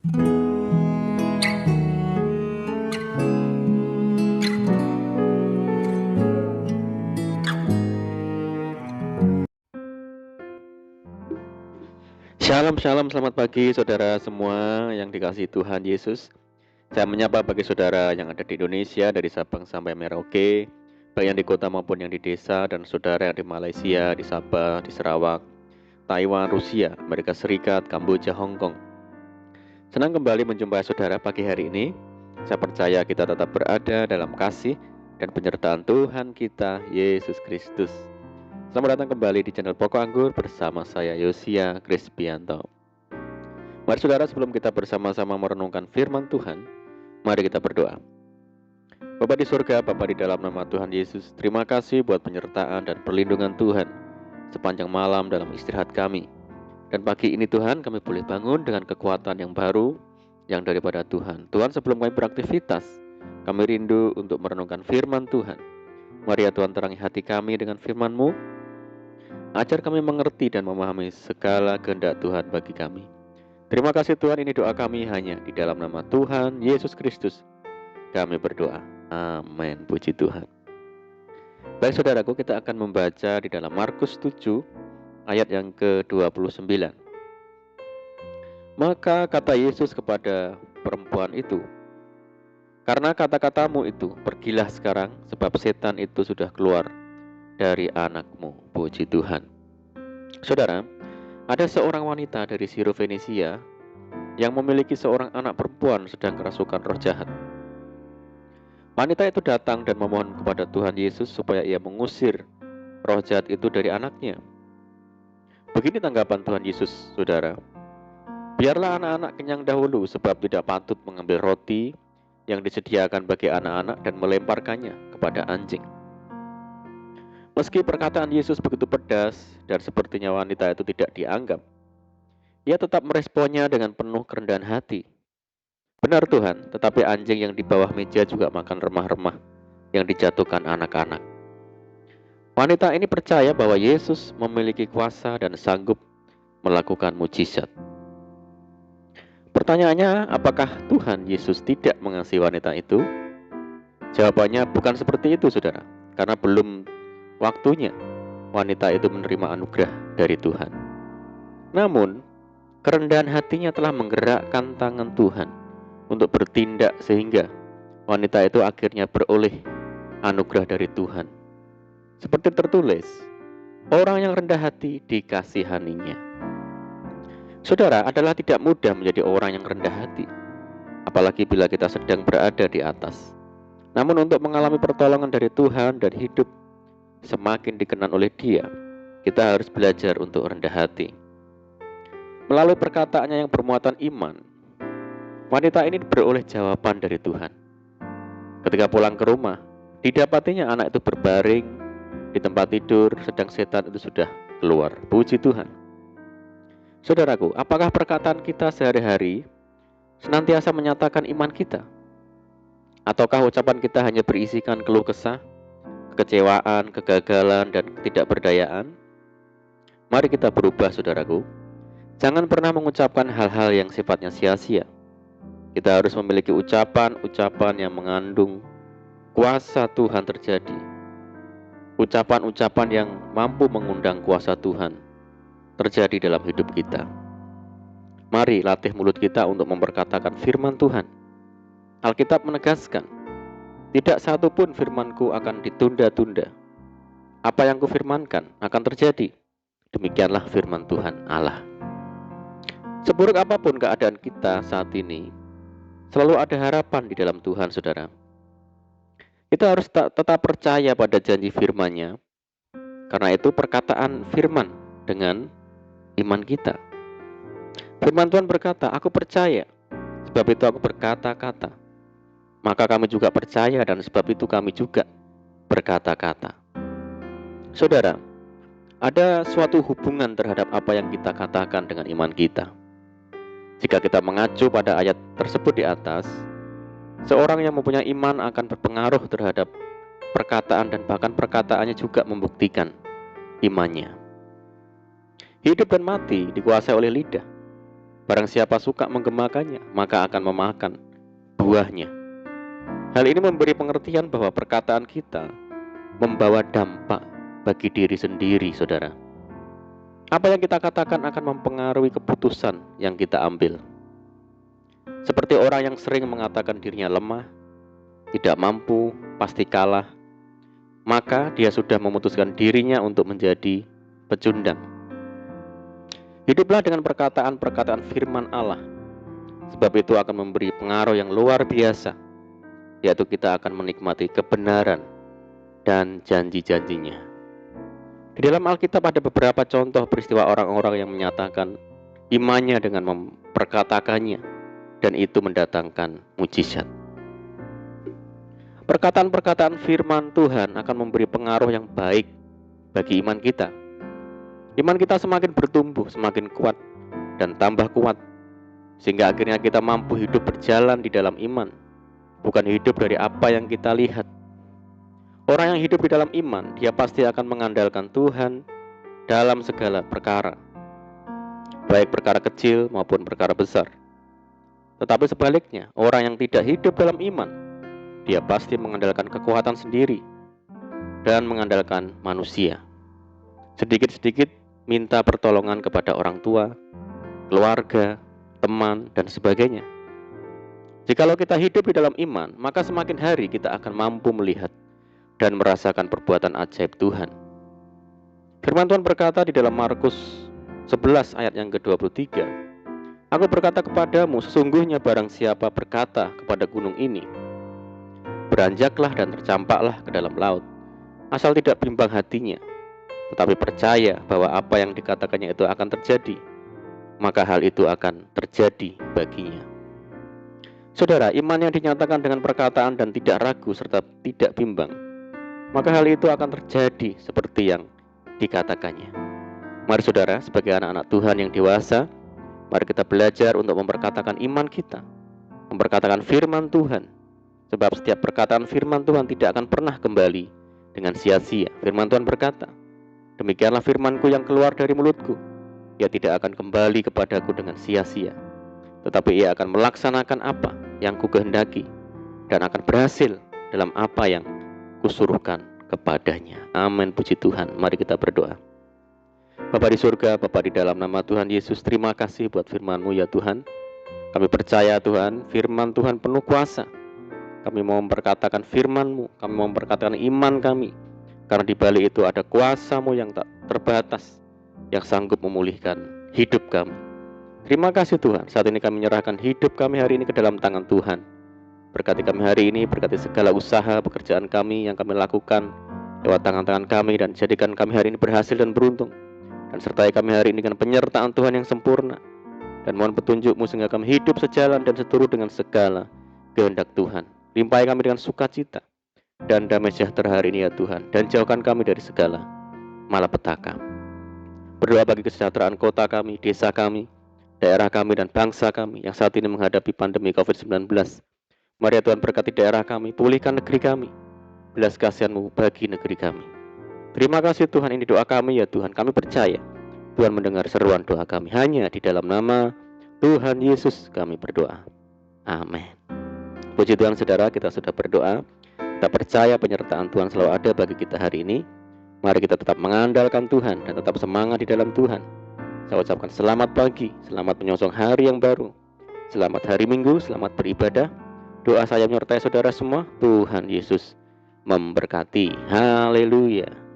Shalom, shalom, selamat pagi saudara semua yang dikasihi Tuhan Yesus. Saya menyapa bagi saudara yang ada di Indonesia dari Sabang sampai Merauke, baik yang di kota maupun yang di desa, dan saudara yang di Malaysia, di Sabah, di Sarawak, Taiwan, Rusia, Amerika Serikat, Kamboja, Hong Kong. Senang kembali menjumpai saudara pagi hari ini. Saya percaya kita tetap berada dalam kasih dan penyertaan Tuhan kita, Yesus Kristus. Selamat datang kembali di channel Pokok Anggur bersama saya Yosia Krispianto. Mari saudara, sebelum kita bersama-sama merenungkan firman Tuhan, mari kita berdoa. Bapa di surga, Bapa di dalam nama Tuhan Yesus, terima kasih buat penyertaan dan perlindungan Tuhan sepanjang malam dalam istirahat kami. Dan pagi ini Tuhan, kami boleh bangun dengan kekuatan yang baru yang daripada Tuhan. Tuhan, sebelum kami beraktivitas, kami rindu untuk merenungkan firman Tuhan. Mari ya Tuhan, terangi hati kami dengan firman-Mu. Ajar kami mengerti dan memahami segala kehendak Tuhan bagi kami. Terima kasih Tuhan, ini doa kami hanya di dalam nama Tuhan Yesus Kristus. Kami berdoa. Amin. Puji Tuhan. Baik saudaraku, kita akan membaca di dalam Markus 7 ayat yang ke-29. Maka kata Yesus kepada perempuan itu, karena kata-katamu itu, pergilah sekarang, sebab setan itu sudah keluar dari anakmu. Puji Tuhan. Saudara, ada seorang wanita dari Sirofenisia yang memiliki seorang anak perempuan sedang kerasukan roh jahat. Wanita itu datang dan memohon kepada Tuhan Yesus supaya ia mengusir roh jahat itu dari anaknya. Begini tanggapan Tuhan Yesus, saudara. Biarlah anak-anak kenyang dahulu, sebab tidak patut mengambil roti yang disediakan bagi anak-anak dan melemparkannya kepada anjing. Meski perkataan Yesus begitu pedas dan sepertinya wanita itu tidak dianggap, ia tetap meresponnya dengan penuh kerendahan hati. Benar Tuhan, tetapi anjing yang di bawah meja juga makan remah-remah yang dijatuhkan anak-anak. Wanita ini percaya bahwa Yesus memiliki kuasa dan sanggup melakukan mujizat. Pertanyaannya, apakah Tuhan Yesus tidak mengasihi wanita itu? Jawabannya bukan seperti itu, saudara, karena belum waktunya wanita itu menerima anugerah dari Tuhan. Namun, kerendahan hatinya telah menggerakkan tangan Tuhan untuk bertindak sehingga wanita itu akhirnya beroleh anugerah dari Tuhan. Seperti tertulis, orang yang rendah hati dikasihaninya. Saudara, adalah tidak mudah menjadi orang yang rendah hati, apalagi bila kita sedang berada di atas. Namun untuk mengalami pertolongan dari Tuhan dan hidup semakin dikenan oleh Dia, kita harus belajar untuk rendah hati. Melalui perkataannya yang bermuatan iman, wanita ini beroleh jawaban dari Tuhan. Ketika pulang ke rumah, didapatinya anak itu berbaring di tempat tidur, sedang setan itu sudah keluar. Puji Tuhan. Saudaraku, apakah perkataan kita sehari-hari senantiasa menyatakan iman kita? Ataukah ucapan kita hanya berisikan keluh kesah, kekecewaan, kegagalan, dan ketidakberdayaan? Mari kita berubah, saudaraku. Jangan pernah mengucapkan hal-hal yang sifatnya sia-sia. Kita harus memiliki ucapan-ucapan yang mengandung kuasa Tuhan terjadi. Ucapan-ucapan yang mampu mengundang kuasa Tuhan terjadi dalam hidup kita. Mari latih mulut kita untuk memperkatakan firman Tuhan. Alkitab menegaskan, tidak satu pun firman-Ku akan ditunda-tunda. Apa yang Kufirmankan akan terjadi. Demikianlah firman Tuhan Allah. Seburuk apapun keadaan kita saat ini, selalu ada harapan di dalam Tuhan, saudara. Kita harus tetap percaya pada janji firman-Nya. Karena itu perkataan firman dengan iman kita. Firman Tuhan berkata, aku percaya, sebab itu aku berkata-kata. Maka kami juga percaya dan sebab itu kami juga berkata-kata. Saudara, ada suatu hubungan terhadap apa yang kita katakan dengan iman kita. Jika kita mengacu pada ayat tersebut di atas, seorang yang mempunyai iman akan berpengaruh terhadap perkataan dan bahkan perkataannya juga membuktikan imannya. Hidup dan mati dikuasai oleh lidah. Barang siapa suka menggemakannya, maka akan memakan buahnya. Hal ini memberi pengertian bahwa perkataan kita membawa dampak bagi diri sendiri, saudara. Apa yang kita katakan akan mempengaruhi keputusan yang kita ambil. Seperti orang yang sering mengatakan dirinya lemah, tidak mampu, pasti kalah, maka dia sudah memutuskan dirinya untuk menjadi pecundang. Hiduplah dengan perkataan-perkataan firman Allah, sebab itu akan memberi pengaruh yang luar biasa, yaitu kita akan menikmati kebenaran dan janji-janjinya. Di dalam Alkitab ada beberapa contoh peristiwa orang-orang yang menyatakan imannya dengan memperkatakannya, dan itu mendatangkan mujizat. Perkataan-perkataan firman Tuhan akan memberi pengaruh yang baik bagi iman kita. Iman kita semakin bertumbuh, semakin kuat, dan tambah kuat, sehingga akhirnya kita mampu hidup berjalan di dalam iman, bukan hidup dari apa yang kita lihat. Orang yang hidup di dalam iman, dia pasti akan mengandalkan Tuhan dalam segala perkara, baik perkara kecil maupun perkara besar. Tetapi sebaliknya, orang yang tidak hidup dalam iman, dia pasti mengandalkan kekuatan sendiri dan mengandalkan manusia. Sedikit-sedikit minta pertolongan kepada orang tua, keluarga, teman, dan sebagainya. Jikalau kita hidup di dalam iman, maka semakin hari kita akan mampu melihat dan merasakan perbuatan ajaib Tuhan. Firman Tuhan berkata di dalam Markus 11 ayat yang ke-23, "Aku berkata kepadamu, sesungguhnya barang siapa berkata kepada gunung ini, beranjaklah dan tercampaklah ke dalam laut, asal tidak bimbang hatinya, tetapi percaya bahwa apa yang dikatakannya itu akan terjadi, maka hal itu akan terjadi baginya." Saudara, iman yang dinyatakan dengan perkataan dan tidak ragu serta tidak bimbang, maka hal itu akan terjadi seperti yang dikatakannya. Mari saudara, sebagai anak-anak Tuhan yang dewasa, mari kita belajar untuk memperkatakan iman kita, memperkatakan firman Tuhan, sebab setiap perkataan firman Tuhan tidak akan pernah kembali dengan sia-sia. Firman Tuhan berkata, "Demikianlah firmanku yang keluar dari mulutku, ia tidak akan kembali kepadaku dengan sia-sia, tetapi ia akan melaksanakan apa yang kukehendaki dan akan berhasil dalam apa yang kusuruhkan kepadanya." Amin, puji Tuhan. Mari kita berdoa. Bapa di surga, Bapa di dalam nama Tuhan Yesus, terima kasih buat firman-Mu ya Tuhan. Kami percaya Tuhan, firman Tuhan penuh kuasa. Kami mau memperkatakan firman-Mu, kami mau memperkatakan iman kami, karena di balik itu ada kuasa-Mu yang tak terbatas, yang sanggup memulihkan hidup kami. Terima kasih Tuhan, saat ini kami menyerahkan hidup kami hari ini ke dalam tangan Tuhan. Berkati kami hari ini, berkati segala usaha, pekerjaan kami yang kami lakukan lewat tangan-tangan kami, dan jadikan kami hari ini berhasil dan beruntung. Dan sertai kami hari ini dengan penyertaan Tuhan yang sempurna. Dan mohon petunjuk-Mu sehingga kami hidup sejalan dan seturut dengan segala kehendak Tuhan. Limpahi kami dengan sukacita dan damai sejahtera hari ini ya Tuhan. Dan jauhkan kami dari segala malapetaka. Berdoa bagi kesejahteraan kota kami, desa kami, daerah kami, dan bangsa kami yang saat ini menghadapi pandemi COVID-19. Mari ya Tuhan, berkati daerah kami, pulihkan negeri kami, belas kasihan-Mu bagi negeri kami. Terima kasih Tuhan, ini doa kami ya Tuhan. Kami percaya Tuhan mendengar seruan doa kami. Hanya di dalam nama Tuhan Yesus kami berdoa. Amin. Puji Tuhan saudara, kita sudah berdoa. Kita percaya penyertaan Tuhan selalu ada bagi kita hari ini. Mari kita tetap mengandalkan Tuhan dan tetap semangat di dalam Tuhan. Saya ucapkan selamat pagi, selamat menyongsong hari yang baru, selamat hari Minggu, selamat beribadah. Doa saya menyertai saudara semua. Tuhan Yesus memberkati. Haleluya.